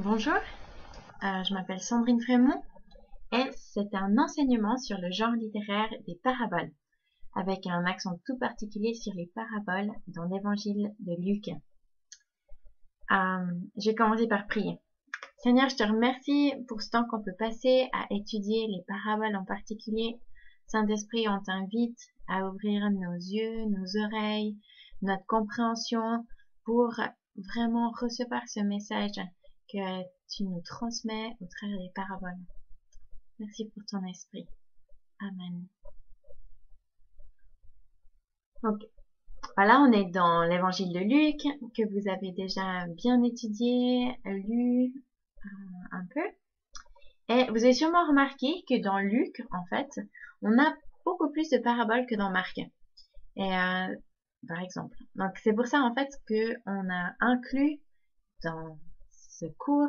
Bonjour, je m'appelle Sandrine Frémont et c'est un enseignement sur le genre littéraire des paraboles, avec un accent tout particulier sur les paraboles dans l'évangile de Luc. Je vais commencer par prier. Seigneur, je te remercie pour ce temps qu'on peut passer à étudier les paraboles en particulier. Saint-Esprit, on t'invite à ouvrir nos yeux, nos oreilles, notre compréhension pour vraiment recevoir ce message que tu nous transmets au travers des paraboles. Merci pour ton esprit. Amen. Donc, voilà, on est dans l'évangile de Luc, que vous avez déjà bien étudié, lu un peu. Et vous avez sûrement remarqué que dans Luc, en fait, on a beaucoup plus de paraboles que dans Marc. Et par exemple. Donc, c'est pour ça, en fait, qu'on a inclus dans ce cours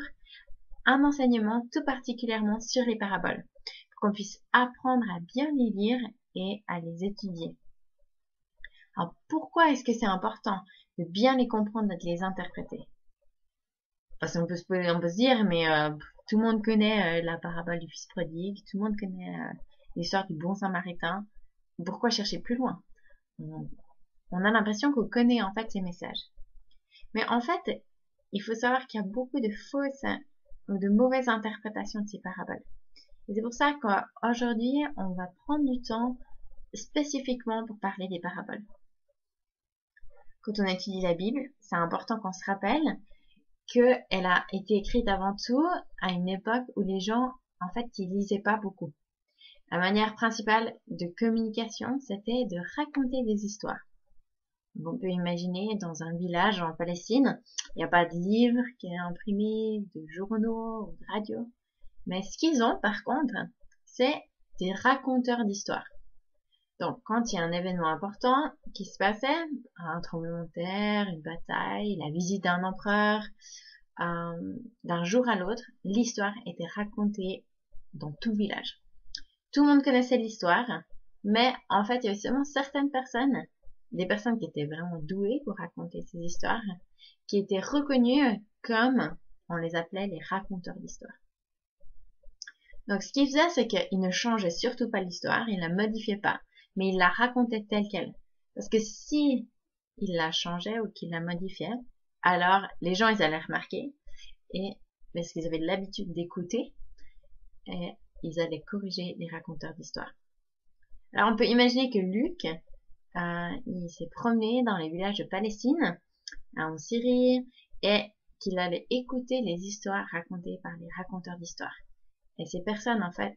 un enseignement tout particulièrement sur les paraboles, pour qu'on puisse apprendre à bien les lire et à les étudier. Alors, pourquoi est-ce que c'est important de bien les comprendre et de les interpréter? Parce qu'on peut se dire, mais tout le monde connaît la parabole du fils prodigue, tout le monde connaît l'histoire du bon samaritain. Pourquoi chercher plus loin? On a l'impression qu'on connaît en fait ces messages. Mais en fait, il faut savoir qu'il y a beaucoup de fausses ou de mauvaises interprétations de ces paraboles. Et c'est pour ça qu'aujourd'hui, on va prendre du temps spécifiquement pour parler des paraboles. Quand on étudie la Bible, c'est important qu'on se rappelle qu'elle a été écrite avant tout à une époque où les gens, en fait, ils lisaient pas beaucoup. La manière principale de communication, c'était de raconter des histoires. On peut imaginer dans un village en Palestine, il n'y a pas de livre qui est imprimé, de journaux ou de radio. Mais ce qu'ils ont, par contre, c'est des raconteurs d'histoires. Donc, quand il y a un événement important qui se passait, un tremblement de terre, une bataille, la visite d'un empereur, d'un jour à l'autre, l'histoire était racontée dans tout le village. Tout le monde connaissait l'histoire, mais en fait, il y avait seulement certaines personnes, des personnes qui étaient vraiment douées pour raconter ces histoires, qui étaient reconnues comme, on les appelait les raconteurs d'histoire. Donc, ce qu'il faisait, c'est qu'il ne changeait surtout pas l'histoire, il la modifiait pas, mais il la racontait telle qu'elle. Parce que si il la changeait ou qu'il la modifiait, alors les gens, ils allaient remarquer, et parce qu'ils avaient l'habitude d'écouter, et ils allaient corriger les raconteurs d'histoire. Alors, on peut imaginer que Luc, il s'est promené dans les villages de Palestine, en Syrie, et qu'il allait écouter les histoires racontées par les raconteurs d'histoire. Et ces personnes, en fait,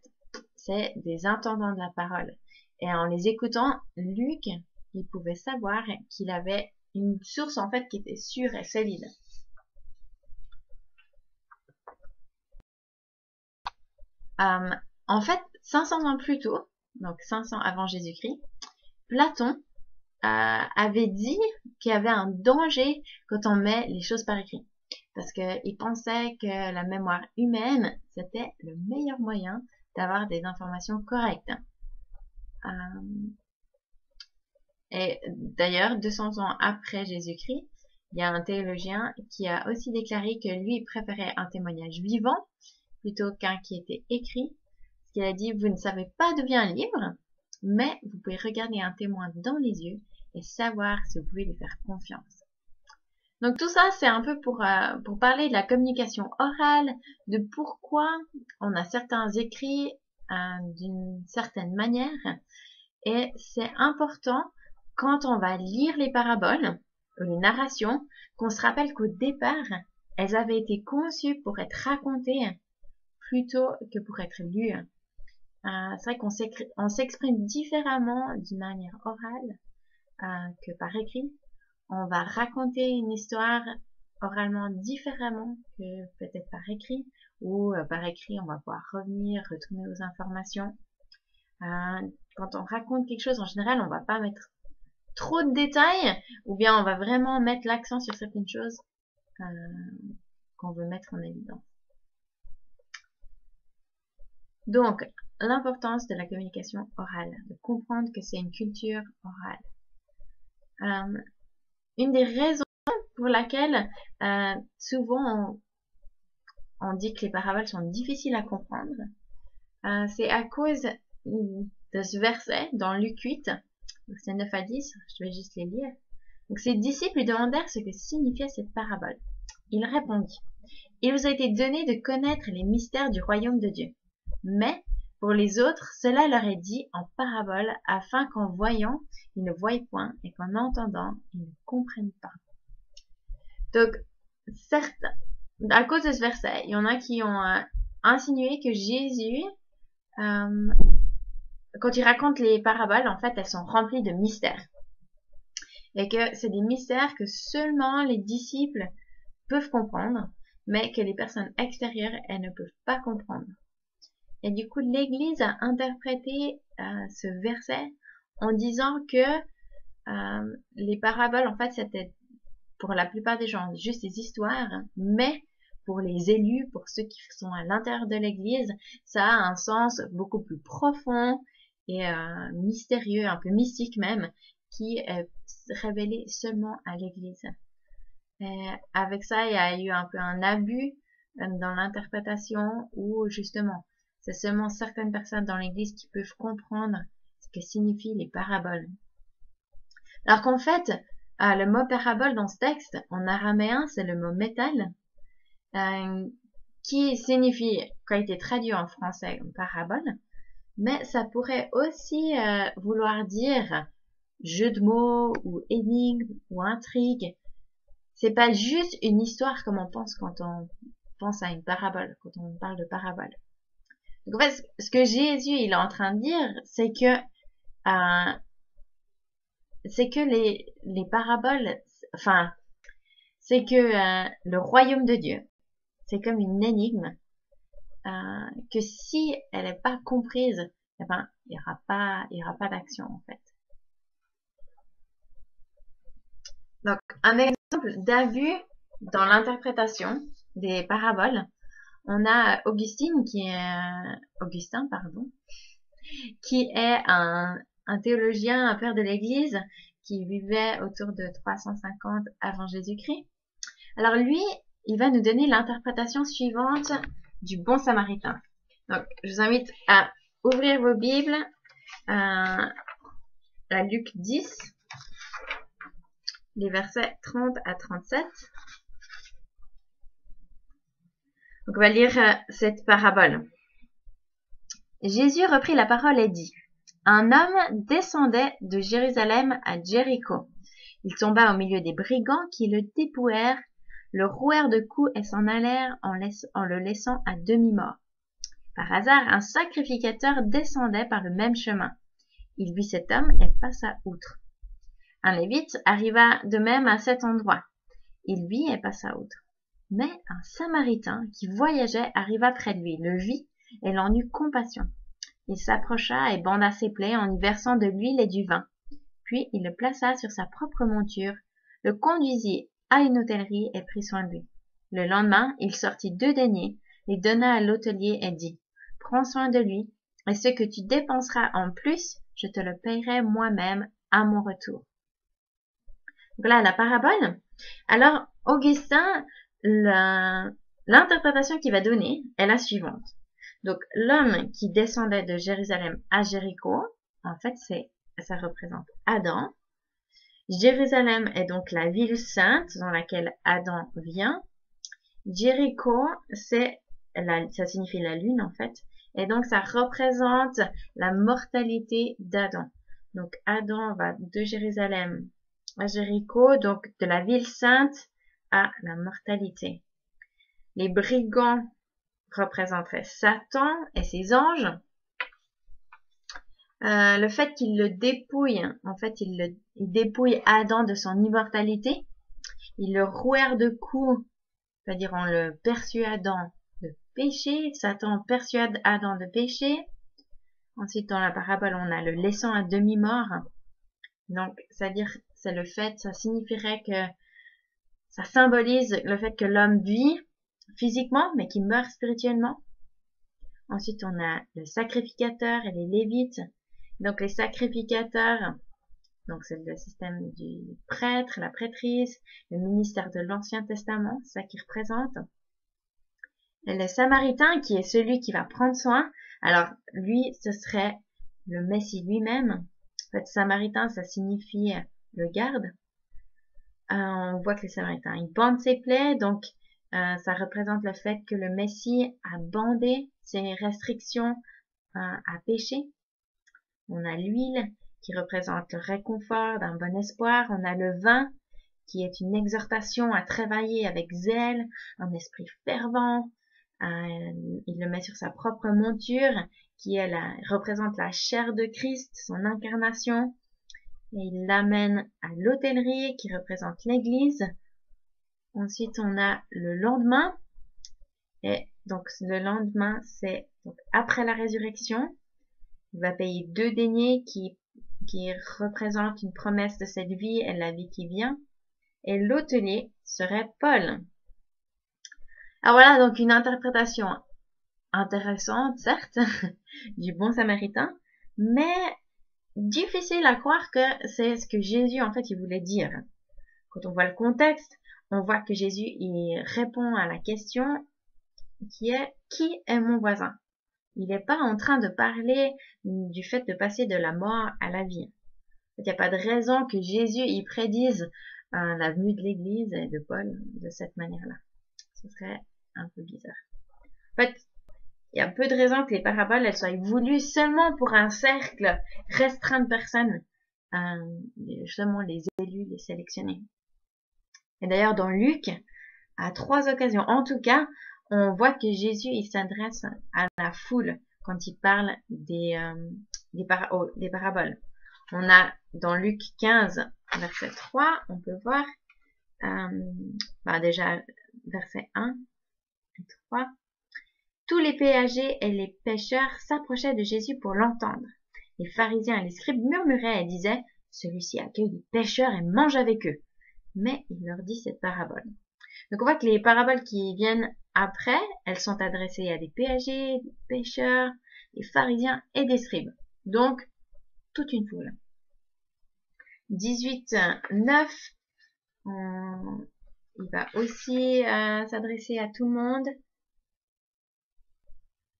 c'est des intendants de la parole. Et en les écoutant, Luc, il pouvait savoir qu'il avait une source, en fait, qui était sûre et solide. En fait, 500 ans plus tôt, donc 500 avant Jésus-Christ, Platon avait dit qu'il y avait un danger quand on met les choses par écrit. Parce qu'il pensait que la mémoire humaine, c'était le meilleur moyen d'avoir des informations correctes. Et d'ailleurs, 200 ans après Jésus-Christ, il y a un théologien qui a aussi déclaré que lui, il préférait un témoignage vivant plutôt qu'un qui était écrit. Parce qu'il a dit, vous ne savez pas d'où vient un livre, mais vous pouvez regarder un témoin dans les yeux et savoir si vous pouvez lui faire confiance. Donc tout ça, c'est un peu pour parler de la communication orale, de pourquoi on a certains écrits d'une certaine manière. Et c'est important, quand on va lire les paraboles, ou les narrations, qu'on se rappelle qu'au départ, elles avaient été conçues pour être racontées plutôt que pour être lues. C'est vrai qu'on s'exprime différemment d'une manière orale que par écrit. On va raconter une histoire oralement différemment que peut-être par écrit, ou par écrit on va pouvoir revenir, retourner aux informations. Quand on raconte quelque chose, en général, on va pas mettre trop de détails, ou bien on va vraiment mettre l'accent sur certaines choses qu'on veut mettre en évidence. Donc, l'importance de la communication orale, de comprendre que c'est une culture orale. Une des raisons pour laquelle souvent on dit que les paraboles sont difficiles à comprendre, c'est à cause de ce verset dans Luc 8, versets 9 à 10, je vais juste les lire. Donc ses disciples lui demandèrent ce que signifiait cette parabole. Il répondit, « Il vous a été donné de connaître les mystères du royaume de Dieu. Mais pour les autres, cela leur est dit en parabole, afin qu'en voyant, ils ne voient point, et qu'en entendant, ils ne comprennent pas. » Donc, certes, à cause de ce verset, il y en a qui ont insinué que Jésus, quand il raconte les paraboles, en fait, elles sont remplies de mystères. Et que c'est des mystères que seulement les disciples peuvent comprendre, mais que les personnes extérieures, elles ne peuvent pas comprendre. Et du coup, l'Église a interprété ce verset en disant que les paraboles, en fait, c'était pour la plupart des gens juste des histoires, mais pour les élus, pour ceux qui sont à l'intérieur de l'Église, ça a un sens beaucoup plus profond et mystérieux, un peu mystique même, qui est révélé seulement à l'Église. Avec ça, il y a eu un peu un abus dans l'interprétation où justement, c'est seulement certaines personnes dans l'Église qui peuvent comprendre ce que signifient les paraboles. Alors qu'en fait, le mot parabole dans ce texte, en araméen, c'est le mot métal, qui signifie, qui a été traduit en français parabole, mais ça pourrait aussi vouloir dire jeu de mots ou énigme ou intrigue. C'est pas juste une histoire comme on pense quand on pense à une parabole, quand on parle de parabole. Donc en fait, ce que Jésus il est en train de dire, c'est que les paraboles, enfin, c'est que le royaume de Dieu, c'est comme une énigme que si elle n'est pas comprise, eh ben, il y aura pas d'action en fait. Donc, un exemple d'abus dans l'interprétation des paraboles, on a Augustin qui est un théologien, un père de l'Église qui vivait autour de 350 avant Jésus-Christ. Alors lui, il va nous donner l'interprétation suivante du bon samaritain. Donc, je vous invite à ouvrir vos Bibles à Luc 10, les versets 30 à 37. Donc, on va lire cette parabole. Jésus reprit la parole et dit, « Un homme descendait de Jérusalem à Jéricho. Il tomba au milieu des brigands qui le dépouillèrent, le rouèrent de coups et s'en allèrent en le laissant à demi-mort. Par hasard, un sacrificateur descendait par le même chemin. Il vit cet homme et passa outre. Un lévite arriva de même à cet endroit. Il vit et passa outre. Mais un samaritain qui voyageait arriva près de lui, le vit et l'en eut compassion. Il s'approcha et banda ses plaies en y versant de l'huile et du vin. Puis il le plaça sur sa propre monture, le conduisit à une hôtellerie et prit soin de lui. Le lendemain, il sortit 2 deniers, les donna à l'hôtelier et dit, « Prends soin de lui, et ce que tu dépenseras en plus, je te le payerai moi-même à mon retour. » Voilà la parabole. Alors, Augustin, l'interprétation qu'il va donner est la suivante. Donc, l'homme qui descendait de Jérusalem à Jéricho, en fait, ça représente Adam. Jérusalem est donc la ville sainte dans laquelle Adam vient. Jéricho, ça signifie la lune, en fait. Et donc, ça représente la mortalité d'Adam. Donc, Adam va de Jérusalem à Jéricho, donc de la ville sainte à la mortalité. Les brigands représenteraient Satan et ses anges. Le fait qu'il le dépouille, en fait, il dépouille Adam de son immortalité. Il le rouèrent de coups, c'est-à-dire en le persuadant de pécher. Satan persuade Adam de pécher. Ensuite, dans la parabole, on a le laissant à demi-mort. Donc, c'est-à-dire, ça signifierait que ça symbolise le fait que l'homme vit physiquement, mais qu'il meurt spirituellement. Ensuite, on a le sacrificateur et les lévites. Donc, les sacrificateurs, donc c'est le système du prêtre, la prêtrise, le ministère de l'Ancien Testament, ça qui représente. Le Samaritain, qui est celui qui va prendre soin, alors lui, ce serait le Messie lui-même. En fait, Samaritain, ça signifie le garde. On voit que le Samaritain, il bande ses plaies, donc ça représente le fait que le Messie a bandé ses restrictions à pécher. On a l'huile qui représente le réconfort d'un bon espoir. On a le vin qui est une exhortation à travailler avec zèle, un esprit fervent. Il le met sur sa propre monture qui représente la chair de Christ, son incarnation. Et il l'amène à l'autellerie qui représente l'église. Ensuite, on a le lendemain. Et donc, le lendemain, c'est donc après la résurrection. Il va payer 2 deniers qui représentent une promesse de cette vie et la vie qui vient. Et l'hôtelier serait Paul. Alors voilà donc une interprétation intéressante, certes, du bon Samaritain, mais difficile à croire que c'est ce que Jésus, en fait, il voulait dire. Quand on voit le contexte, on voit que Jésus, il répond à la question qui est « Qui est mon voisin ?» Il n'est pas en train de parler du fait de passer de la mort à la vie. Il n'y a pas de raison que Jésus, il prédise la venue de l'Église et de Paul de cette manière-là. Ce serait un peu bizarre. En fait, il y a peu de raisons que les paraboles elles soient voulues seulement pour un cercle restreint de personnes, justement les élus, les sélectionnés. Et d'ailleurs, dans Luc, à 3 occasions, en tout cas, on voit que Jésus il s'adresse à la foule quand il parle des paraboles. On a dans Luc 15, verset 3, on peut voir déjà verset 1 et 3. Tous les péagers et les pêcheurs s'approchaient de Jésus pour l'entendre. Les pharisiens et les scribes murmuraient et disaient « Celui-ci accueille des pêcheurs et mange avec eux. » Mais il leur dit cette parabole. Donc on voit que les paraboles qui viennent après, elles sont adressées à des péagers, des pêcheurs, des pharisiens et des scribes. Donc, toute une foule. 18:9, il va aussi s'adresser à tout le monde.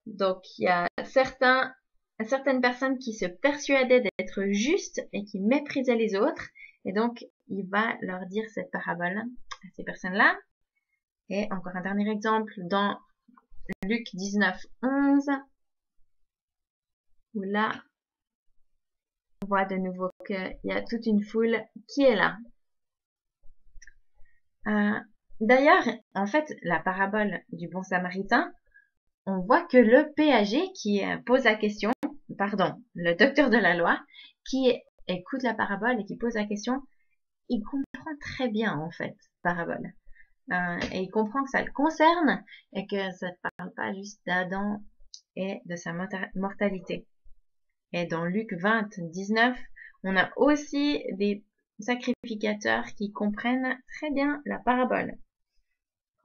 Donc, il y a certaines personnes qui se persuadaient d'être justes et qui méprisaient les autres. Et donc, il va leur dire cette parabole à ces personnes-là. Et encore un dernier exemple dans Luc 19:11, où là, on voit de nouveau qu'il y a toute une foule qui est là. D'ailleurs, en fait, la parabole du bon Samaritain, on voit que le péager qui pose la question, le docteur de la loi, qui écoute la parabole et qui pose la question, il comprend très bien, en fait, parabole. Et il comprend que ça le concerne et que ça ne parle pas juste d'Adam et de sa mortalité. Et dans Luc 20:19, on a aussi des sacrificateurs qui comprennent très bien la parabole.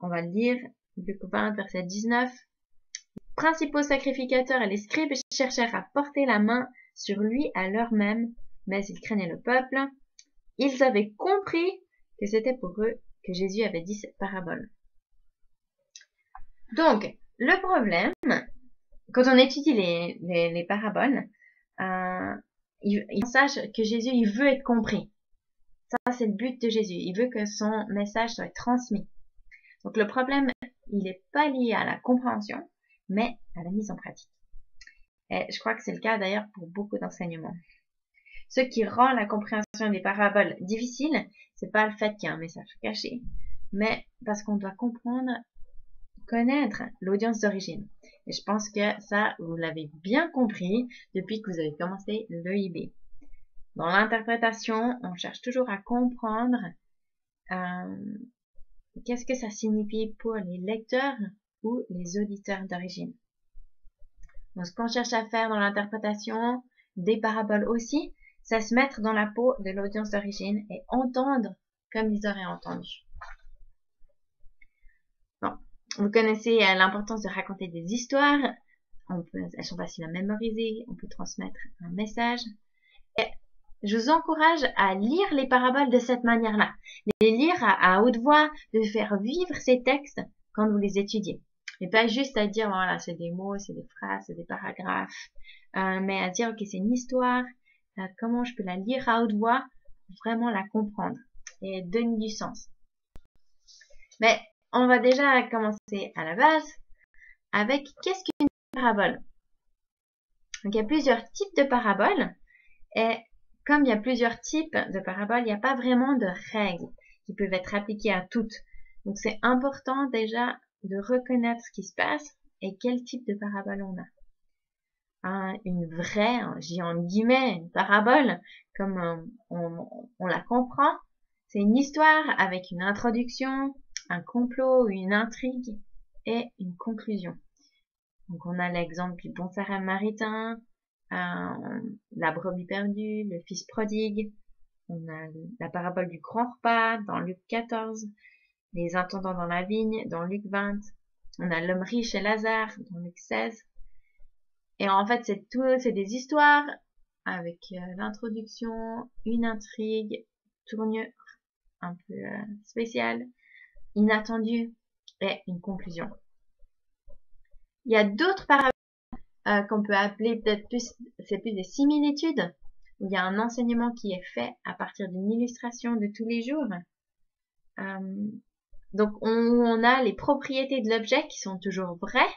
On va le lire, Luc 20, verset 19. Les principaux sacrificateurs et les scribes cherchèrent à porter la main sur lui à l'heure même, mais ils craignaient le peuple. Ils avaient compris que c'était pour eux que Jésus avait dit cette parabole. Donc, le problème, quand on étudie les paraboles, il sache que Jésus, il veut être compris. Ça, c'est le but de Jésus. Il veut que son message soit transmis. Donc, le problème, il n'est pas lié à la compréhension, mais à la mise en pratique. Et je crois que c'est le cas d'ailleurs pour beaucoup d'enseignements. Ce qui rend la compréhension des paraboles difficile, c'est pas le fait qu'il y a un message caché, mais parce qu'on doit connaître l'audience d'origine. Et je pense que ça, vous l'avez bien compris depuis que vous avez commencé l'EIB. Dans l'interprétation, on cherche toujours à comprendre qu'est-ce que ça signifie pour les lecteurs ou les auditeurs d'origine. Donc, ce qu'on cherche à faire dans l'interprétation des paraboles aussi, c'est se mettre dans la peau de l'audience d'origine et entendre comme ils auraient entendu. Bon, vous connaissez l'importance de raconter des histoires. Elles sont faciles à mémoriser, on peut transmettre un message. Et je vous encourage à lire les paraboles de cette manière-là. Les lire à haute voix, de faire vivre ces textes quand vous les étudiez. Mais pas juste à dire, voilà, c'est des mots, c'est des phrases, c'est des paragraphes, mais à dire, ok, c'est une histoire, comment je peux la lire à haute voix, vraiment la comprendre et donner du sens. Mais on va déjà commencer à la base avec qu'est-ce qu'une parabole. Donc il y a plusieurs types de paraboles et comme il y a plusieurs types de paraboles, il n'y a pas vraiment de règles qui peuvent être appliquées à toutes. Donc c'est important déjà de reconnaître ce qui se passe et quel type de parabole on a. Une vraie, je dis en guillemets, une parabole, comme on la comprend, c'est une histoire avec une introduction, un complot, une intrigue et une conclusion. Donc on a l'exemple du bon samaritain, la brebis perdue, le fils prodigue, on a la parabole du grand repas dans Luc 14, les intendants dans la vigne dans Luc 20, on a l'homme riche et Lazare dans Luc 16. Et en fait, c'est des histoires avec l'introduction, une intrigue, tournure un peu spéciale, inattendue et une conclusion. Il y a d'autres paraboles qu'on peut appeler peut-être plus, c'est plus des similitudes, où il y a un enseignement qui est fait à partir d'une illustration de tous les jours. Donc on a les propriétés de l'objet qui sont toujours vraies,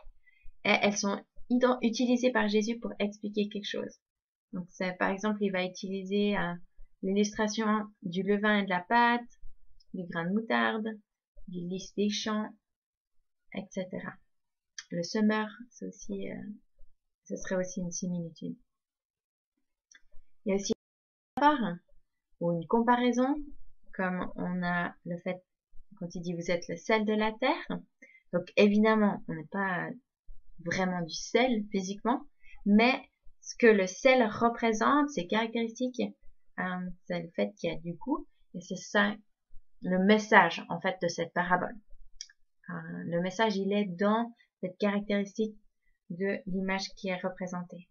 et elles sont utilisées par Jésus pour expliquer quelque chose. Donc par exemple, il va utiliser l'illustration du levain et de la pâte, du grain de moutarde, du lys des champs, etc. Le semeur, c'est aussi, ce serait aussi une similitude. Il y a aussi un rapport ou une comparaison, comme on a le fait quand il dit vous êtes le sel de la terre. Donc évidemment, on n'est pas vraiment du sel physiquement, mais ce que le sel représente, ses caractéristiques, c'est le fait qu'il y a du goût, et c'est ça le message en fait de cette parabole. Le message, il est dans cette caractéristique de l'image qui est représentée.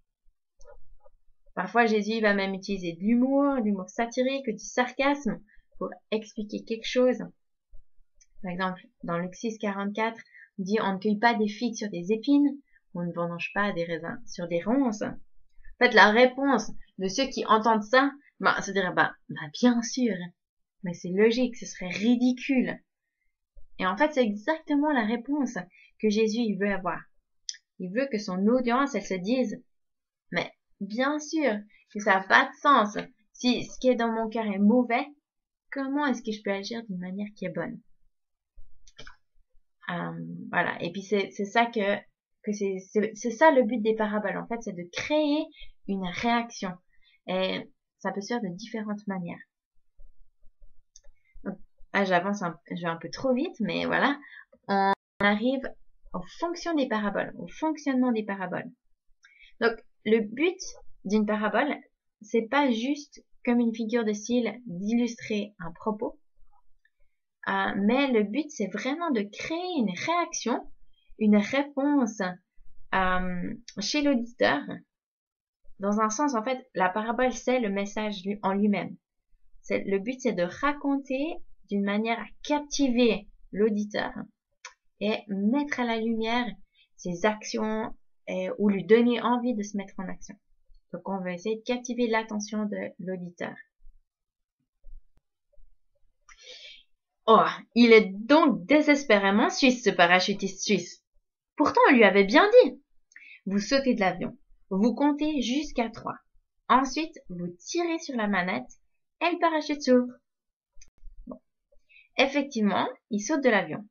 Parfois, Jésus va même utiliser de l'humour satirique, du sarcasme pour expliquer quelque chose. Par exemple, dans Luc 6, 44, on dit on ne cueille pas des figues sur des épines, on ne vendange pas des raisins sur des ronces. En fait, la réponse de ceux qui entendent ça, se dirait, bien sûr, mais c'est logique, ce serait ridicule. Et en fait, c'est exactement la réponse que Jésus il veut avoir. Il veut que son audience, elle se dise, mais bien sûr que ça n'a pas de sens. Si ce qui est dans mon cœur est mauvais, comment est-ce que je peux agir d'une manière qui est bonne? Voilà. Et puis c'est ça c'est ça le but des paraboles. En fait, c'est de créer une réaction. Et ça peut se faire de différentes manières. Donc, je vais un peu trop vite, mais voilà. On arrive aux fonctions des paraboles, au fonctionnement des paraboles. Donc, le but d'une parabole, c'est pas juste comme une figure de style d'illustrer un propos, mais le but, c'est vraiment de créer une réaction, une réponse chez l'auditeur. Dans un sens, en fait, la parabole, c'est le message en lui-même. Le but, c'est de raconter d'une manière à captiver l'auditeur et mettre à la lumière ses actions ou lui donner envie de se mettre en action. Donc, on va essayer de captiver l'attention de l'auditeur. Oh, il est donc désespérément suisse, ce parachutiste suisse. Pourtant, on lui avait bien dit. Vous sautez de l'avion. Vous comptez jusqu'à 3. Ensuite, vous tirez sur la manette et le parachute s'ouvre. Bon. Effectivement, il saute de l'avion.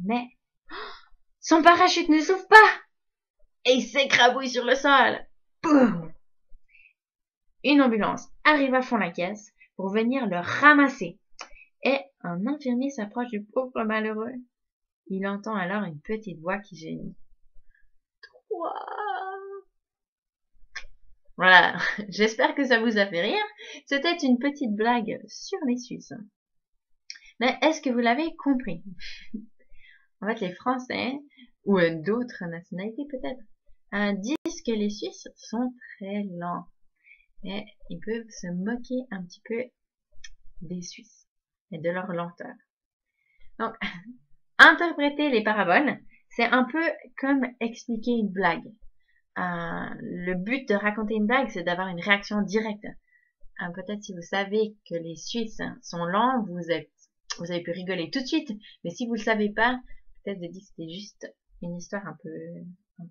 Mais son parachute ne s'ouvre pas et il s'écrabouille sur le sol. Boum! Une ambulance arrive à fond la caisse pour venir le ramasser. Et un infirmier s'approche du pauvre malheureux. Il entend alors une petite voix qui gémit. 3. Voilà, j'espère que ça vous a fait rire. C'était une petite blague sur les Suisses. Mais est-ce que vous l'avez compris? En fait, les Français, ou d'autres nationalités peut-être, disent que les Suisses sont très lents. Et ils peuvent se moquer un petit peu des Suisses et de leur lenteur. Donc, interpréter les paraboles, C'est un peu comme expliquer une blague. Le but de raconter une blague, c'est d'avoir une réaction directe. Peut-être si vous savez que les Suisses sont lents, vous avez pu rigoler tout de suite. Mais si vous le savez pas, peut-être vous dites que c'était juste une histoire un peu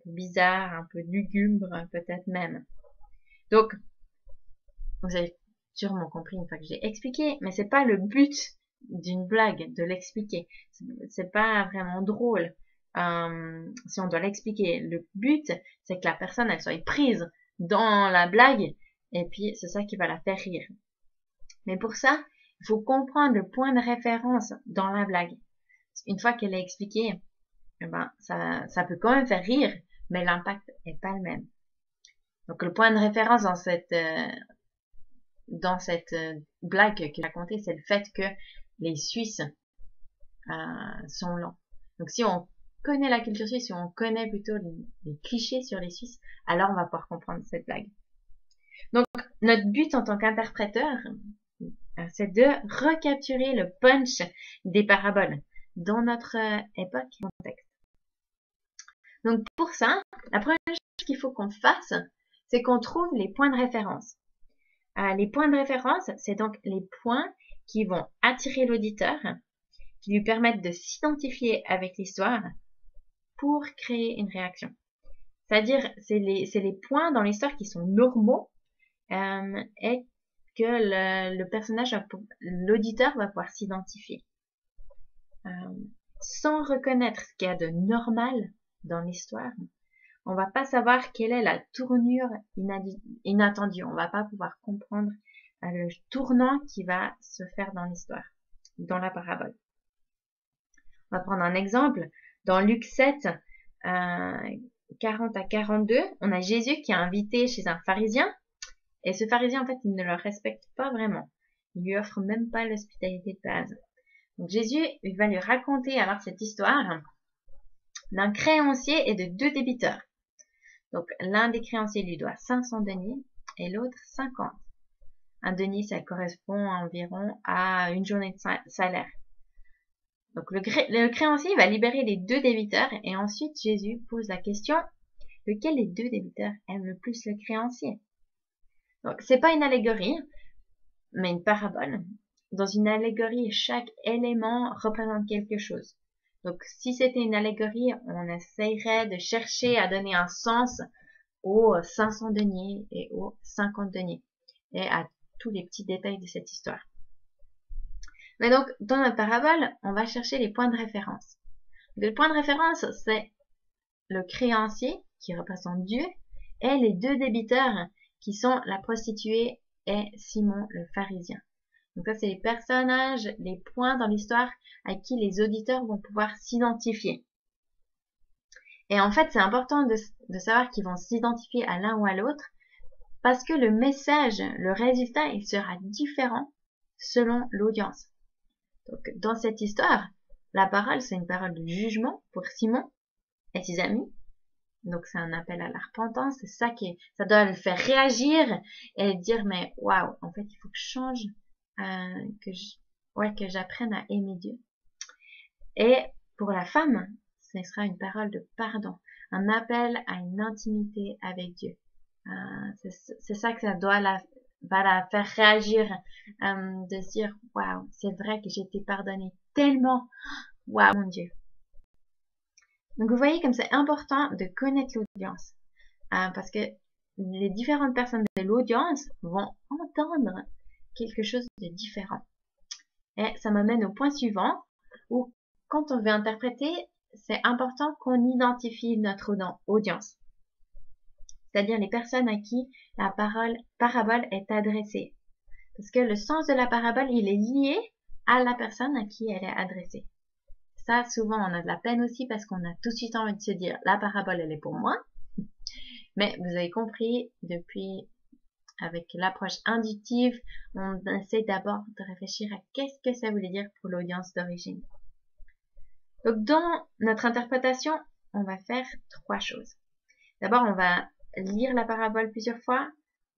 bizarre, un peu lugubre, peut-être même. Donc, vous avez sûrement compris une fois que j'ai expliqué, mais c'est pas le but d'une blague de l'expliquer. C'est pas vraiment drôle. Si on doit l'expliquer, le but, c'est que la personne, elle soit prise dans la blague, et puis c'est ça qui va la faire rire. Mais pour ça, il faut comprendre le point de référence dans la blague. Une fois qu'elle est expliquée, eh ben, ça peut quand même faire rire, mais l'impact est pas le même. Donc le point de référence dans cette blague que j'ai racontée, c'est le fait que les Suisses sont lents. Donc si on connaît la culture suisse, si on connaît plutôt les clichés sur les Suisses, alors on va pouvoir comprendre cette blague. Donc notre but en tant qu'interpréteur, c'est de recapturer le punch des paraboles dans notre époque et contexte. Donc pour ça, la première chose qu'il faut qu'on fasse, c'est qu'on trouve les points de référence. Les points de référence, c'est donc les points qui vont attirer l'auditeur, qui lui permettent de s'identifier avec l'histoire pour créer une réaction. C'est-à-dire, c'est les points dans l'histoire qui sont normaux et que le personnage, l'auditeur va pouvoir s'identifier. Sans reconnaître ce qu'il y a de normal dans l'histoire, on va pas savoir quelle est la tournure inattendue. On va pas pouvoir comprendre le tournant qui va se faire dans l'histoire, dans la parabole. On va prendre un exemple. Dans Luc 7, 40 à 42, on a Jésus qui est invité chez un pharisien. Et ce pharisien, en fait, il ne le respecte pas vraiment. Il lui offre même pas l'hospitalité de base. Donc Jésus, il va lui raconter alors cette histoire d'un créancier et de deux débiteurs. Donc l'un des créanciers lui doit 500 deniers et l'autre 50. Un denier, ça correspond environ à une journée de salaire. Donc le créancier va libérer les deux débiteurs et ensuite Jésus pose la question, lequel des deux débiteurs aime le plus le créancier? Donc c'est pas une allégorie, mais une parabole. Dans une allégorie, chaque élément représente quelque chose. Donc si c'était une allégorie, on essayerait de chercher à donner un sens aux 500 deniers et aux 50 deniers et à tous les petits détails de cette histoire. Mais donc, dans notre parabole, on va chercher les points de référence. Le point de référence, c'est le créancier, qui représente Dieu, et les deux débiteurs, qui sont la prostituée et Simon le pharisien. Donc ça, c'est les personnages, les points dans l'histoire à qui les auditeurs vont pouvoir s'identifier. Et en fait, c'est important de savoir qu'ils vont s'identifier à l'un ou à l'autre, parce que le message, le résultat, il sera différent selon l'audience. Donc, dans cette histoire, la parole, c'est une parole de jugement pour Simon et ses amis. Donc, c'est un appel à la repentance. C'est ça ça doit le faire réagir et dire, mais waouh, en fait, il faut que je change, que j'apprenne à aimer Dieu. Et pour la femme, ce sera une parole de pardon, un appel à une intimité avec Dieu. C'est ça que ça va la faire réagir, de se dire waouh, c'est vrai que j'ai été pardonnée tellement, waouh mon Dieu. Donc vous voyez comme c'est important de connaître l'audience, parce que les différentes personnes de l'audience vont entendre quelque chose de différent. Et ça m'amène au point suivant, où quand on veut interpréter, c'est important qu'on identifie notre audience. C'est-à-dire les personnes à qui la parabole est adressée. Parce que le sens de la parabole, il est lié à la personne à qui elle est adressée. Ça, souvent, on a de la peine aussi parce qu'on a tout de suite envie de se dire, la parabole, elle est pour moi. Mais vous avez compris, depuis, avec l'approche inductive, on essaie d'abord de réfléchir à qu'est-ce que ça voulait dire pour l'audience d'origine. Donc, dans notre interprétation, on va faire 3 choses. D'abord, on va lire la parabole plusieurs fois.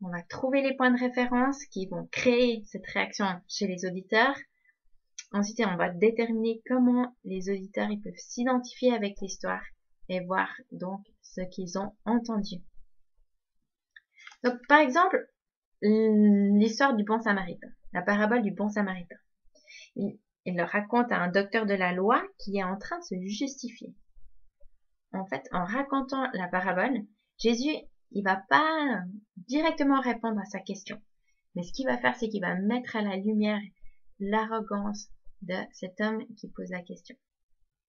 On va trouver les points de référence qui vont créer cette réaction chez les auditeurs. Ensuite, on va déterminer comment les auditeurs ils peuvent s'identifier avec l'histoire et voir donc ce qu'ils ont entendu. Donc, par exemple, l'histoire du bon samaritain, la parabole du bon samaritain. Il leur raconte à un docteur de la loi qui est en train de se justifier. En fait, en racontant la parabole, Jésus, il va pas directement répondre à sa question. Mais ce qu'il va faire, c'est qu'il va mettre à la lumière l'arrogance de cet homme qui pose la question.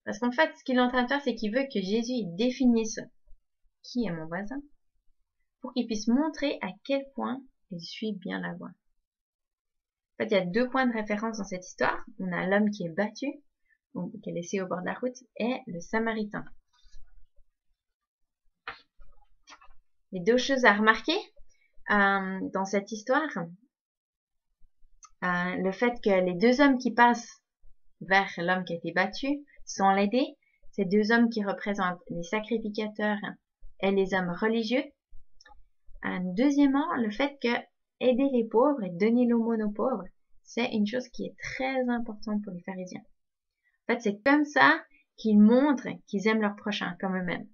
Parce qu'en fait, ce qu'il est en train de faire, c'est qu'il veut que Jésus définisse qui est mon voisin pour qu'il puisse montrer à quel point il suit bien la voie. En fait, il y a deux points de référence dans cette histoire. On a l'homme qui est battu, qui est laissé au bord de la route, et le samaritain. Les deux choses à remarquer dans cette histoire, le fait que les deux hommes qui passent vers l'homme qui a été battu sans l'aider, ces deux hommes qui représentent les sacrificateurs et les hommes religieux. Deuxièmement, le fait que aider les pauvres et donner l'aumône aux pauvres, c'est une chose qui est très importante pour les pharisiens. En fait, c'est comme ça qu'ils montrent qu'ils aiment leur prochain comme eux-mêmes.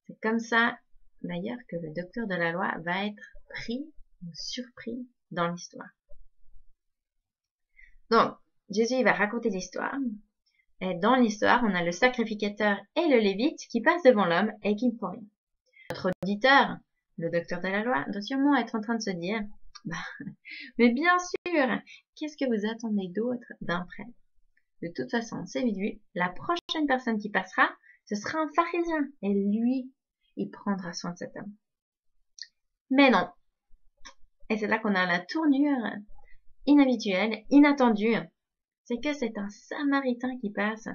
C'est comme ça, d'ailleurs, que le docteur de la loi va être pris ou surpris dans l'histoire. Donc, Jésus il va raconter l'histoire. Et dans l'histoire, on a le sacrificateur et le lévite qui passent devant l'homme et qui ne font rien. Notre auditeur, le docteur de la loi, doit sûrement être en train de se dire, mais bien sûr, qu'est-ce que vous attendez d'autre d'un prêtre? De toute façon, c'est vu, la prochaine personne qui passera, ce sera un pharisien. Et lui, il prendra soin de cet homme. Mais non. Et c'est là qu'on a la tournure inhabituelle, inattendue. C'est que c'est un samaritain qui passe.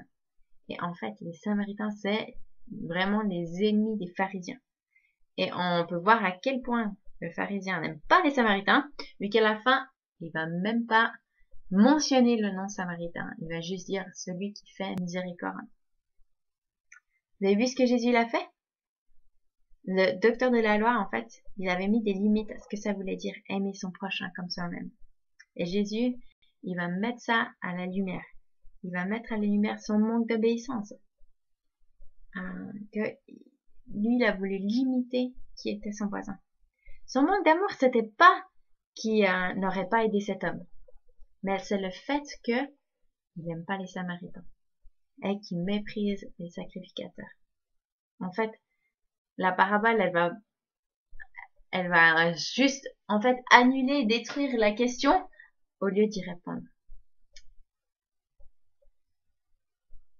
Et en fait, les samaritains, c'est vraiment les ennemis des pharisiens. Et on peut voir à quel point le pharisien n'aime pas les samaritains, vu qu'à la fin, il va même pas mentionner le nom samaritain. Il va juste dire celui qui fait miséricorde. Vous avez vu ce que Jésus l'a fait? Le docteur de la loi, en fait, il avait mis des limites à ce que ça voulait dire aimer son prochain comme soi-même. Et Jésus, il va mettre ça à la lumière. Il va mettre à la lumière son manque d'obéissance. Que lui, il a voulu limiter qui était son voisin. Son manque d'amour, c'était pas qu'il n'aurait pas aidé cet homme. Mais c'est le fait qu'il n'aime pas les samaritains. Et qu'il méprise les sacrificateurs. En fait, la parabole, elle va juste, en fait, annuler, détruire la question au lieu d'y répondre.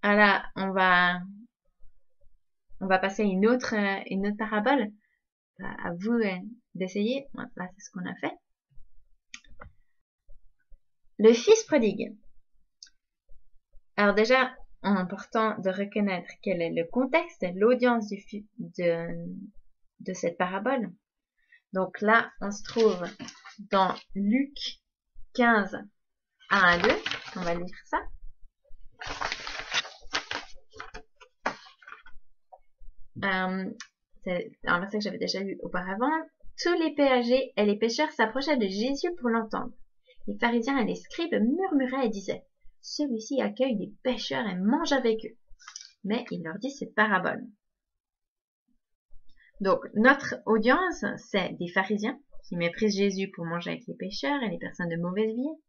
Alors, on va passer à une autre parabole. À vous d'essayer. Là, c'est ce qu'on a fait. Le fils prodigue. Alors déjà, important de reconnaître quel est le contexte, l'audience de cette parabole. Donc là, on se trouve dans Luc 15, 1 à 2. On va lire ça. C'est un verset que j'avais déjà lu auparavant. Tous les péagers et les pêcheurs s'approchaient de Jésus pour l'entendre. Les pharisiens et les scribes murmuraient et disaient, « Celui-ci accueille des pêcheurs et mange avec eux. » Mais il leur dit cette parabole. Donc, notre audience, c'est des pharisiens qui méprisent Jésus pour manger avec les pêcheurs et les personnes de mauvaise vie.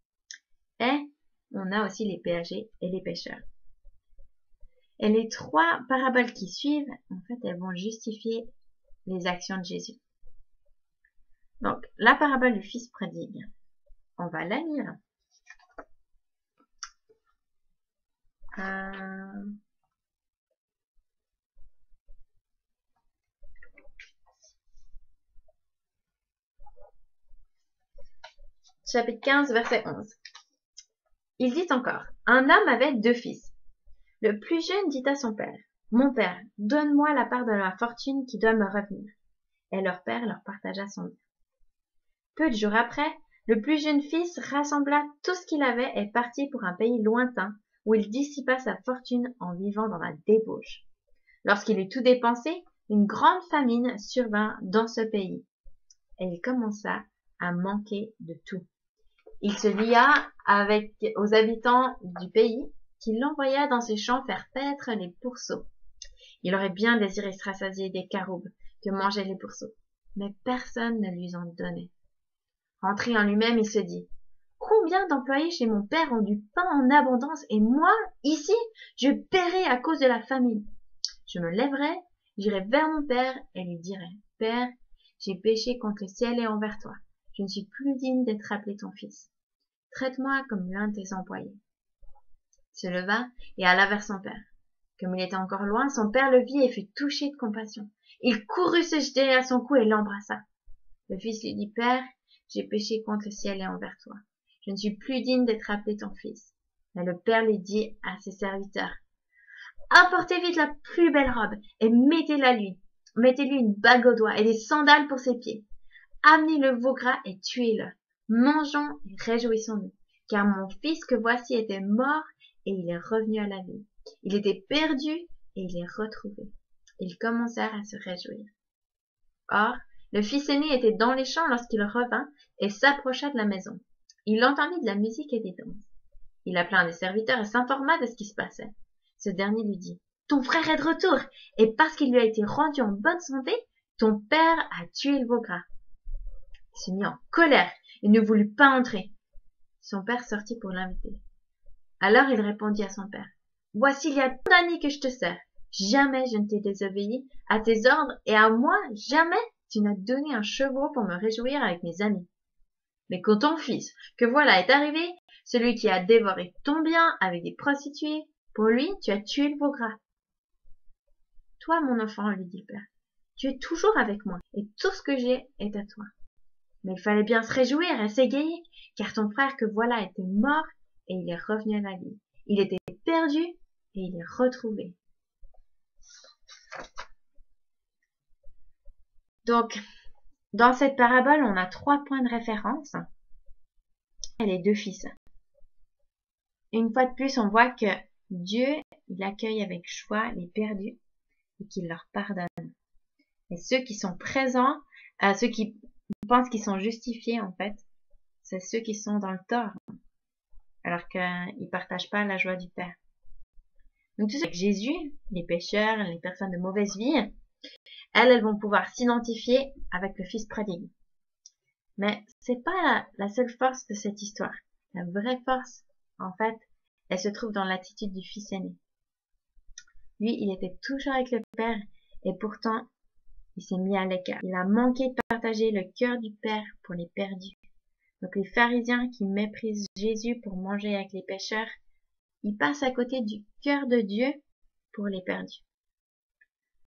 Et on a aussi les péagers et les pêcheurs. Et les trois paraboles qui suivent, en fait, elles vont justifier les actions de Jésus. Donc, la parabole du fils prodigue, on va la lire. Chapitre 15, verset 11. Il dit encore, un homme avait 2 fils. Le plus jeune dit à son père, « Mon père, donne-moi la part de ma fortune qui doit me revenir. » Et leur père leur partagea son bien. Peu de jours après, le plus jeune fils rassembla tout ce qu'il avait et partit pour un pays lointain, où il dissipa sa fortune en vivant dans la débauche. Lorsqu'il eut tout dépensé, une grande famine survint dans ce pays, et il commença à manquer de tout. Il se lia aux habitants du pays, qui l'envoya dans ses champs faire paître les pourceaux. Il aurait bien désiré se rassasier des caroubes que mangeaient les pourceaux, mais personne ne lui en donnait. Rentré en lui-même, il se dit: combien d'employés chez mon père ont du pain en abondance, et moi, ici, je péris à cause de la famine. Je me lèverai, j'irai vers mon père et lui dirai: Père, j'ai péché contre le ciel et envers toi. Je ne suis plus digne d'être appelé ton fils. Traite-moi comme l'un de tes employés. Il se leva et alla vers son père. Comme il était encore loin, son père le vit et fut touché de compassion. Il courut se jeter à son cou et l'embrassa. Le fils lui dit: Père, j'ai péché contre le ciel et envers toi. Je ne suis plus digne d'être appelé ton fils. Mais le père lui dit à ses serviteurs: apportez vite la plus belle robe et mettez-la lui. Mettez-lui une bague au doigt et des sandales pour ses pieds. Amenez le veau gras et tuez-le. Mangeons et réjouissons-nous, car mon fils que voici était mort et il est revenu à la vie. Il était perdu et il est retrouvé. Ils commencèrent à se réjouir. Or, le fils aîné était dans les champs lorsqu'il revint et s'approcha de la maison. Il entendit de la musique et des danses. Il appela un des serviteurs et s'informa de ce qui se passait. Ce dernier lui dit: ton frère est de retour, et parce qu'il lui a été rendu en bonne santé, ton père a tué le veau gras. Il se mit en colère et ne voulut pas entrer. Son père sortit pour l'inviter. Alors il répondit à son père: voici il y a tant d'années que je te sers. Jamais je ne t'ai désobéi à tes ordres, et à moi, jamais tu n'as donné un chevreau pour me réjouir avec mes amis. Mais quand ton fils, que voilà, est arrivé, celui qui a dévoré ton bien avec des prostituées, pour lui, tu as tué le veau gras. Toi, mon enfant, lui dit le père, tu es toujours avec moi, et tout ce que j'ai est à toi. Mais il fallait bien se réjouir et s'égayer, car ton frère que voilà était mort, et il est revenu à la vie. Il était perdu, et il est retrouvé. Donc, dans cette parabole, on a 3 points de référence et les 2 fils. Une fois de plus, on voit que Dieu, il accueille avec joie les perdus et qu'il leur pardonne. Et ceux qui sont présents, ceux qui pensent qu'ils sont justifiés, en fait, c'est ceux qui sont dans le tort, alors qu'ils ne partagent pas la joie du Père. Donc, tout ça, avec Jésus, les pécheurs, les personnes de mauvaise vie, elles vont pouvoir s'identifier avec le fils prodigue. Mais c'est pas la seule force de cette histoire. La vraie force, en fait, elle se trouve dans l'attitude du fils aîné. Lui, il était toujours avec le Père, et pourtant, il s'est mis à l'écart. Il a manqué de partager le cœur du Père pour les perdus. Donc les pharisiens qui méprisent Jésus pour manger avec les pécheurs, ils passent à côté du cœur de Dieu pour les perdus.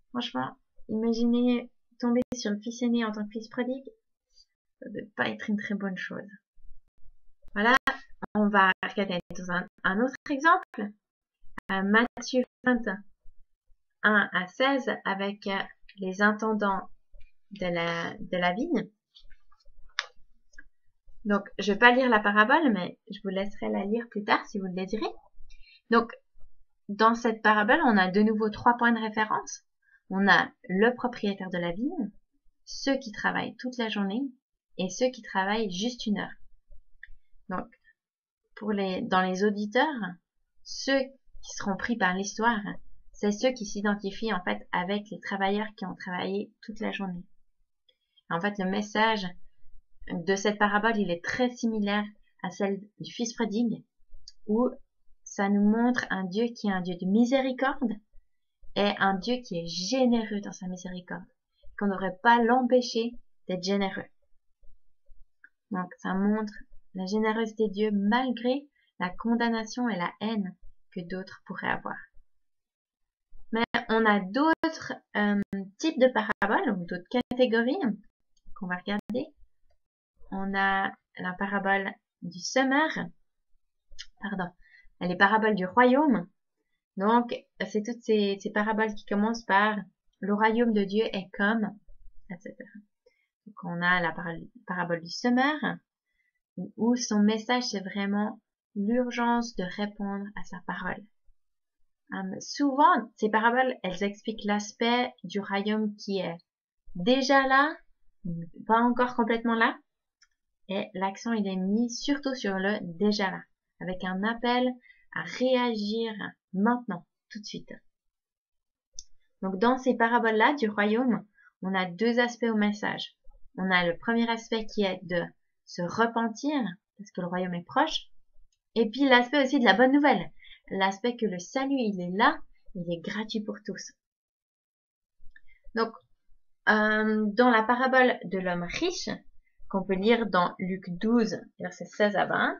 Franchement, imaginez tomber sur le fils aîné en tant que fils prodigue, ça ne peut pas être une très bonne chose. Voilà, on va regarder un autre exemple. Matthieu 21, 1 à 16, avec les intendants de la vigne. Donc, je vais pas lire la parabole, mais je vous laisserai la lire plus tard si vous le désirez. Donc, dans cette parabole, on a de nouveau 3 points de référence. On a le propriétaire de la vigne, ceux qui travaillent toute la journée et ceux qui travaillent juste 1 heure. Donc, dans les auditeurs, ceux qui seront pris par l'histoire, c'est ceux qui s'identifient en fait avec les travailleurs qui ont travaillé toute la journée. En fait, le message de cette parabole, il est très similaire à celle du fils prodigue, où ça nous montre un Dieu qui est un Dieu de miséricorde et un Dieu qui est généreux dans sa miséricorde, qu'on n'aurait pas l'empêcher d'être généreux. Donc, ça montre la générosité de Dieu malgré la condamnation et la haine que d'autres pourraient avoir. Mais on a d'autres types de paraboles ou d'autres catégories qu'on va regarder. On a la parabole du semeur, les paraboles du royaume. Donc, c'est toutes ces paraboles qui commencent par le royaume de Dieu est comme, etc. Donc, on a la parabole du semeur, où son message, c'est vraiment l'urgence de répondre à sa parole. Souvent, ces paraboles, elles expliquent l'aspect du royaume qui est déjà là, pas encore complètement là, et l'accent il est mis surtout sur le déjà là, avec un appel à réagir maintenant, tout de suite. Donc, dans ces paraboles-là du royaume, on a deux aspects au message. On a le premier aspect qui est de se repentir, parce que le royaume est proche. Et puis, l'aspect aussi de la bonne nouvelle. L'aspect que le salut, il est là, il est gratuit pour tous. Donc, dans la parabole de l'homme riche, qu'on peut lire dans Luc 12, versets 16 à 20,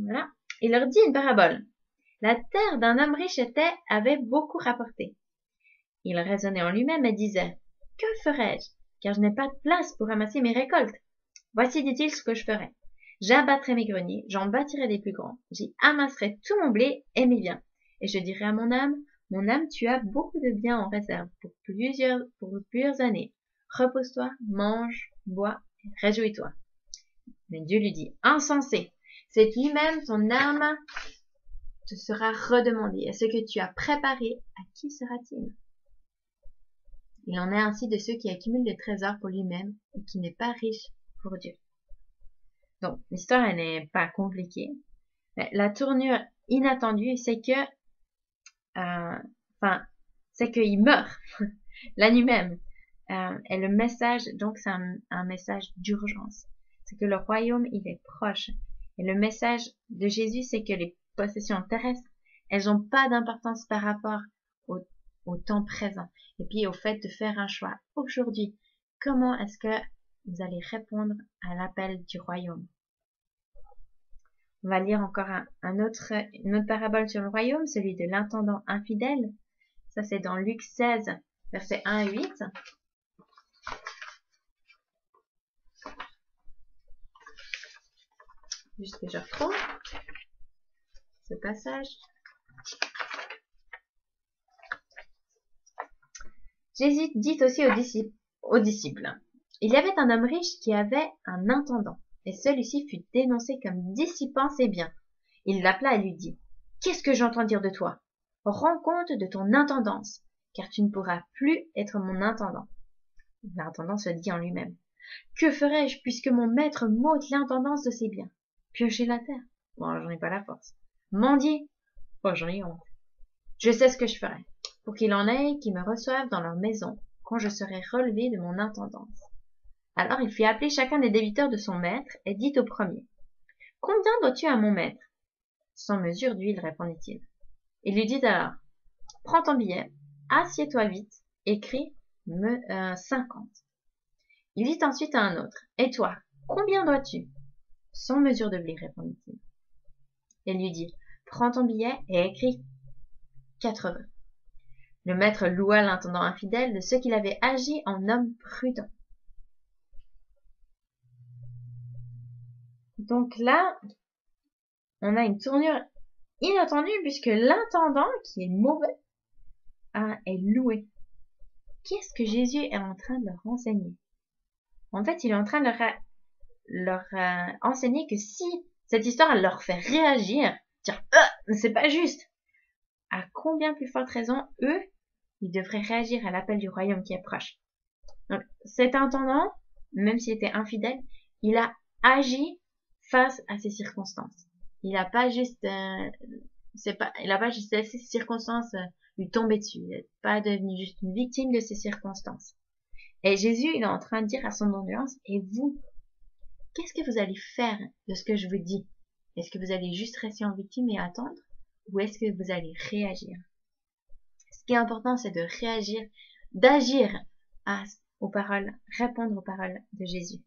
voilà. Il leur dit une parabole. La terre d'un homme riche avait beaucoup rapporté. Il raisonnait en lui-même et disait, que ferai-je, car je n'ai pas de place pour ramasser mes récoltes. Voici, dit-il, ce que je ferai. J'abattrai mes greniers, j'en bâtirai des plus grands, j'y amasserai tout mon blé et mes biens. Et je dirai à mon âme, tu as beaucoup de biens en réserve pour plusieurs années. Repose-toi, mange, bois, réjouis-toi. Mais Dieu lui dit, insensé, c'est lui-même ton âme te sera redemandée. Et ce que tu as préparé, à qui sera-t-il? Il en est ainsi de ceux qui accumulent des trésors pour lui-même et qui n'est pas riche pour Dieu. Donc, l'histoire, elle n'est pas compliquée. Mais la tournure inattendue, c'est que, c'est qu'il meurt la nuit même. Et le message, donc c'est un message d'urgence. C'est que le royaume, il est proche. Et le message de Jésus, c'est que les possessions terrestres, elles n'ont pas d'importance par rapport au temps présent. Et puis au fait de faire un choix aujourd'hui. Comment est-ce que vous allez répondre à l'appel du royaume? On va lire encore une autre parabole sur le royaume, celui de l'intendant infidèle. Ça, c'est dans Luc 16, versets 1 à 8. Juste que je retrouve ce passage. Jésus dit aussi aux disciples, il y avait un homme riche qui avait un intendant, et celui-ci fut dénoncé comme dissipant ses biens. Il l'appela et lui dit, qu'est-ce que j'entends dire de toi? Rends compte de ton intendance, car tu ne pourras plus être mon intendant. L'intendant se dit en lui-même, que ferai-je puisque mon maître m'ôte l'intendance de ses biens? Piocher la terre? Bon, j'en ai pas la force. Mendier? Oh, j'en ai honte. Je sais ce que je ferai, pour qu'il en ait qui me reçoivent dans leur maison, quand je serai relevé de mon intendance. Alors il fit appeler chacun des débiteurs de son maître, et dit au premier, combien dois-tu à mon maître? Sans mesure d'huile, répondit-il. Il lui dit alors, prends ton billet, assieds-toi vite, écris 50. Il dit ensuite à un autre, et toi, combien dois-tu? Sans mesure de blé, répondit-il. Il lui dit, prends ton billet et écris 80. Le maître loua l'intendant infidèle de ce qu'il avait agi en homme prudent. Donc là, on a une tournure inattendue puisque l'intendant, qui est mauvais, est loué. Qu'est-ce que Jésus est en train de leur enseigner? En fait, il est en train de leur enseigner que si cette histoire elle leur fait réagir, dire c'est pas juste, à combien plus forte raison eux, ils devraient réagir à l'appel du royaume qui est proche. Donc, cet intendant, même s'il était infidèle, il a agi face à ces circonstances. Il n'a pas juste, laissé ces circonstances lui tomber dessus. Il n'est pas devenu juste une victime de ces circonstances. Et Jésus, il est en train de dire à son audience, et vous, qu'est-ce que vous allez faire de ce que je vous dis? Est-ce que vous allez juste rester en victime et attendre? Ou est-ce que vous allez réagir? Ce qui est important, c'est de réagir, d'agir aux paroles, répondre aux paroles de Jésus.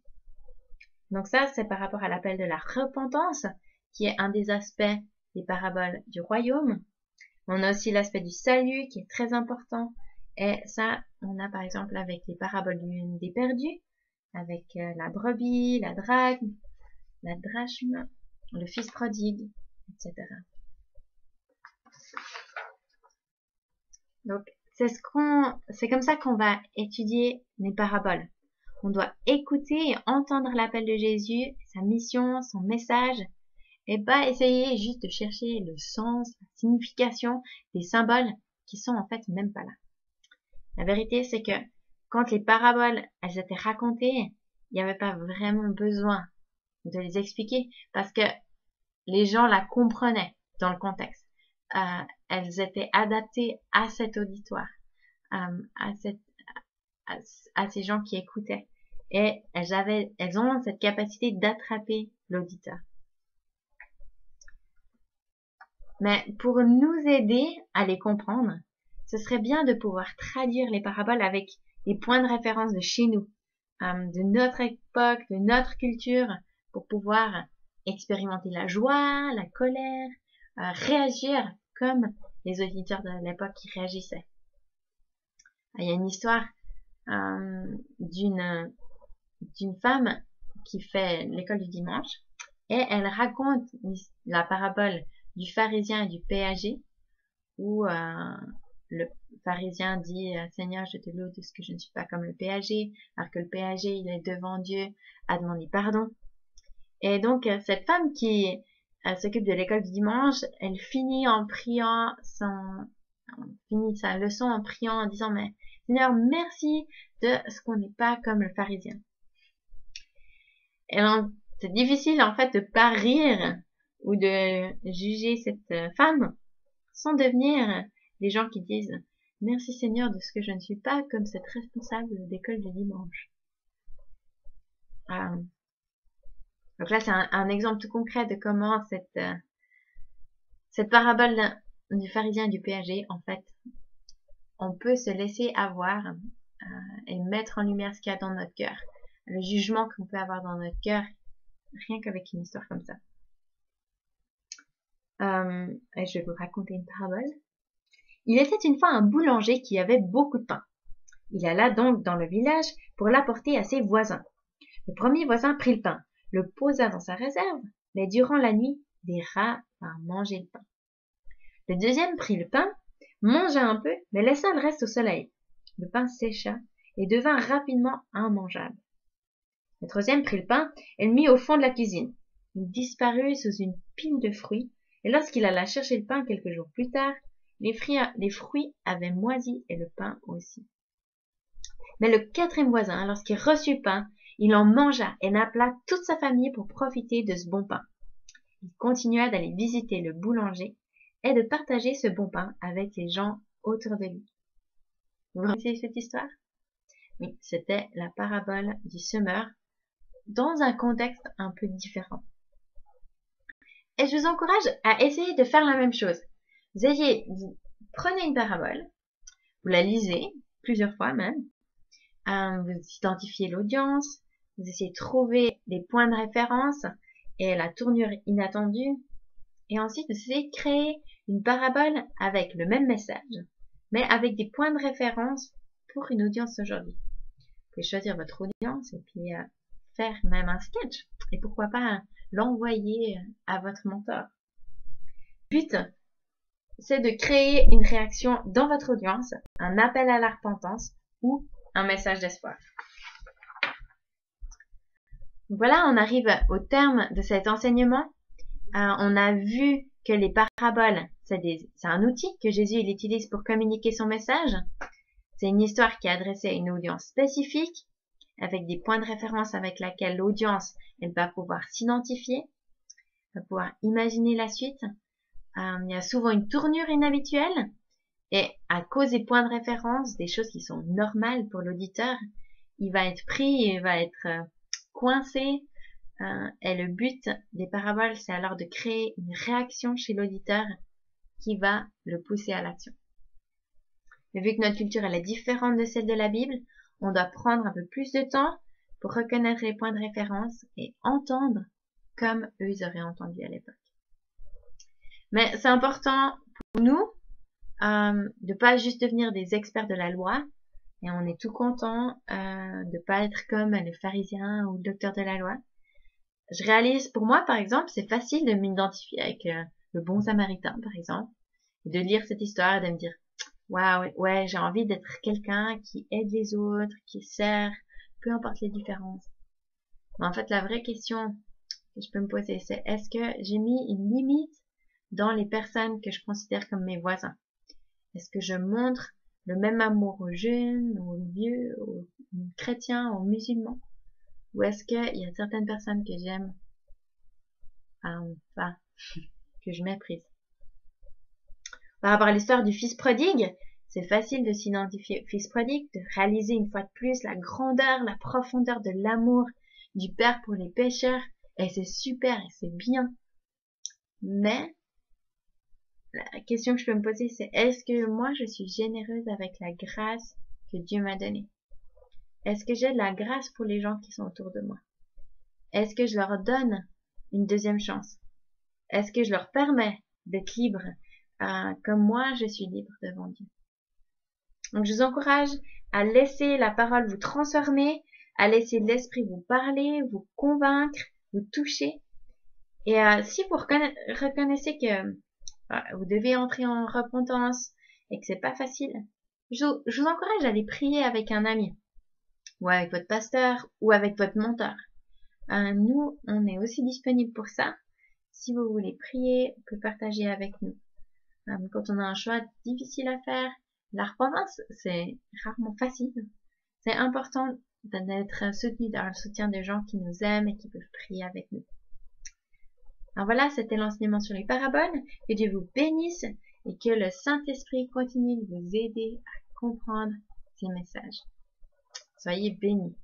Donc ça, c'est par rapport à l'appel de la repentance, qui est un des aspects des paraboles du royaume. On a aussi l'aspect du salut, qui est très important. Et ça, on a par exemple avec les paraboles des perdus, avec la brebis, la drachme, le fils prodigue, etc. Donc, c'est comme ça qu'on va étudier les paraboles. On doit écouter et entendre l'appel de Jésus, sa mission, son message, et pas essayer juste de chercher le sens, la signification des symboles qui sont en fait même pas là. La vérité, c'est que quand les paraboles, elles étaient racontées, il n'y avait pas vraiment besoin de les expliquer parce que les gens la comprenaient. dans le contexte. Elles étaient adaptées à cet auditoire, à ces gens qui écoutaient. Et elles ont cette capacité d'attraper l'auditeur. Mais pour nous aider à les comprendre, ce serait bien de pouvoir traduire les paraboles avec les points de référence de chez nous, de notre époque, de notre culture, pour pouvoir expérimenter la joie, la colère, réagir comme les auditeurs de l'époque qui réagissaient. Il y a une histoire d'une femme qui fait l'école du dimanche et elle raconte la parabole du pharisien et du péager où le pharisien dit Seigneur, je te loue de ce que je ne suis pas comme le péager, alors que le péager, il est devant Dieu à demander pardon. Et donc, cette femme qui s'occupe de l'école du dimanche, elle finit en priant finit sa leçon en priant, en disant, mais Seigneur, merci de ce qu'on n'est pas comme le pharisien. Et c'est difficile, en fait, de pas rire ou de juger cette femme sans devenir des gens qui disent, merci Seigneur de ce que je ne suis pas comme cette responsable d'école du dimanche. Donc là, c'est un exemple tout concret de comment cette parabole du pharisien et du péager, en fait, on peut se laisser avoir et mettre en lumière ce qu'il y a dans notre cœur. Le jugement qu'on peut avoir dans notre cœur, rien qu'avec une histoire comme ça. Et je vais vous raconter une parabole. Il était une fois un boulanger qui avait beaucoup de pain. Il alla donc dans le village pour l'apporter à ses voisins. Le premier voisin prit le pain, le posa dans sa réserve, mais durant la nuit, des rats vinrent manger le pain. Le deuxième prit le pain, mangea un peu, mais laissa le reste au soleil. Le pain sécha et devint rapidement immangeable. Le troisième prit le pain et le mit au fond de la cuisine. Il disparut sous une pile de fruits, et lorsqu'il alla chercher le pain quelques jours plus tard, les fruits avaient moisi et le pain aussi. Mais le quatrième voisin, lorsqu'il reçut le pain, il en mangea et appela toute sa famille pour profiter de ce bon pain. Il continua d'aller visiter le boulanger et de partager ce bon pain avec les gens autour de lui. Vous connaissez cette histoire? Oui, c'était la parabole du semeur dans un contexte un peu différent. Et je vous encourage à essayer de faire la même chose. Vous prenez une parabole, vous la lisez plusieurs fois même, vous identifiez l'audience, vous essayez de trouver les points de référence et la tournure inattendue, et ensuite vous essayez de créer une parabole avec le même message, mais avec des points de référence pour une audience aujourd'hui. Vous pouvez choisir votre audience et puis faire même un sketch, et pourquoi pas l'envoyer à votre mentor. Le but, c'est de créer une réaction dans votre audience, un appel à la repentance ou un message d'espoir. Voilà, on arrive au terme de cet enseignement. On a vu que les paraboles, c'est un outil que Jésus il utilise pour communiquer son message. C'est une histoire qui est adressée à une audience spécifique, avec des points de référence avec laquelle l'audience elle va pouvoir s'identifier, va pouvoir imaginer la suite. Il y a souvent une tournure inhabituelle, et à cause des points de référence, des choses qui sont normales pour l'auditeur, il va être pris, il va être coincé, et le but des paraboles, c'est alors de créer une réaction chez l'auditeur qui va le pousser à l'action. Mais vu que notre culture elle est différente de celle de la Bible, on doit prendre un peu plus de temps pour reconnaître les points de référence et entendre comme eux ils auraient entendu à l'époque. Mais c'est important pour nous de pas juste devenir des experts de la loi, et on est tout content de pas être comme le pharisien ou le docteur de la loi. Je réalise, pour moi par exemple, c'est facile de m'identifier avec le bon samaritain par exemple, et de lire cette histoire et de me dire waouh, ouais, j'ai envie d'être quelqu'un qui aide les autres, qui sert, peu importe les différences. Mais en fait, la vraie question que je peux me poser, c'est est-ce que j'ai mis une limite dans les personnes que je considère comme mes voisins? Est-ce que je montre le même amour aux jeunes, aux vieux, aux chrétiens, aux musulmans? Ou est-ce qu'il y a certaines personnes que j'aime, que je méprise? Par rapport à l'histoire du fils prodigue, c'est facile de s'identifier au fils prodigue, de réaliser une fois de plus la grandeur, la profondeur de l'amour du Père pour les pécheurs, et c'est super, et c'est bien. Mais, la question que je peux me poser, c'est est-ce que moi je suis généreuse avec la grâce que Dieu m'a donnée? Est-ce que j'ai de la grâce pour les gens qui sont autour de moi? Est-ce que je leur donne une deuxième chance? Est-ce que je leur permets d'être libres comme moi je suis libre devant Dieu? Donc je vous encourage à laisser la parole vous transformer, à laisser l'esprit vous parler, vous convaincre, vous toucher. Et si vous reconnaissez que vous devez entrer en repentance et que c'est pas facile, je vous encourage à aller prier avec un ami, ou avec votre pasteur, ou avec votre mentor. Nous, on est aussi disponible pour ça. Si vous voulez prier, vous pouvez partager avec nous. Quand on a un choix difficile à faire, la repentance, c'est rarement facile. C'est important d'être soutenu dans le soutien des gens qui nous aiment et qui peuvent prier avec nous. Alors voilà, c'était l'enseignement sur les paraboles. Que Dieu vous bénisse et que le Saint-Esprit continue de vous aider à comprendre ces messages. Soyez bénis.